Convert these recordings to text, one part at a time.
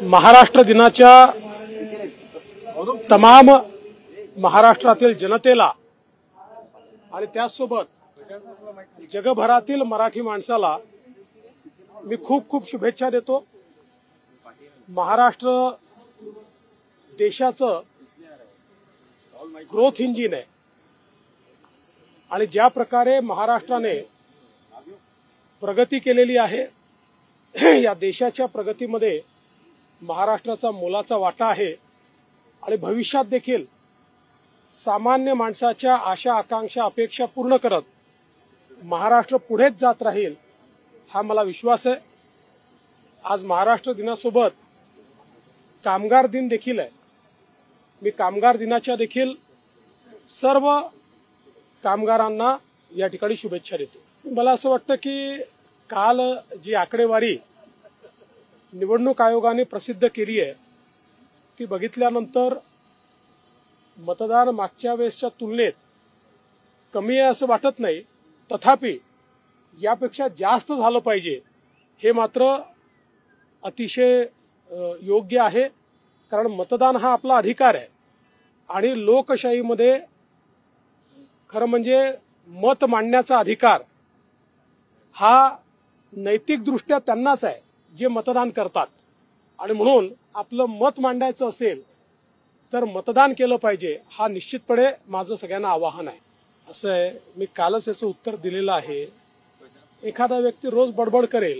महाराष्ट्र दिनाच्या तमाम महाराष्ट्रातील जनतेला आणि त्याचसोबत जगभरातील मराठी माणसाला मी खूप खूप शुभेच्छा देतो। महाराष्ट्र देशाचं ग्रोथ इंजिन आहे आणि ज्या प्रकारे महाराष्ट्राने प्रगती केलेली आहे या देशाच्या प्रगतीमध्ये महाराष्ट्राचा मोलाचा वाटा आहे आणि भविष्यात देखील सामान्य माणसाच्या आशा आकांक्षा अपेक्षा पूर्ण करत महाराष्ट्र पुढेच जात राहील हा मला विश्वास आहे। आज महाराष्ट्र दिनासोबत कामगार दिन देखील आहे। मी कामगार दिनाच्या देखील सर्व कामगारांना या ठिकाणी शुभेच्छा देतो। मला असं वाटतं की काल जी आकडेवारी निवडणूक आयोगाने प्रसिद्ध केली आहे ती बघितल्यानंतर मतदान मागच्या वेळेसच्या तुलनेत कमी आहे असं वाटत नाही, तथापि यापेक्षा जास्त झालं पाहिजे हे मात्र अतिशय योग्य आहे, कारण मतदान हा आपला अधिकार आहे आणि लोकशाहीमध्ये खरं म्हणजे मत मांडण्याचा अधिकार हा नैतिकदृष्ट्या त्यांनाच आहे जे मतदान करतात आणि म्हणून आपलं मत मांडायचं असेल तर मतदान केलं पाहिजे हा निश्चितपणे माझं सगळ्यांना आवाहन आहे। असं आहे, मी कालच याचं उत्तर दिलेलं आहे। एखादा व्यक्ती रोज बडबड करेल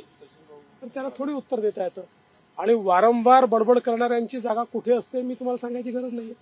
तर त्याला थोडी उत्तर देता येतं आणि वारंवार बडबड करणाऱ्यांची जागा कुठे असते मी तुम्हाला सांगायची गरज नाही।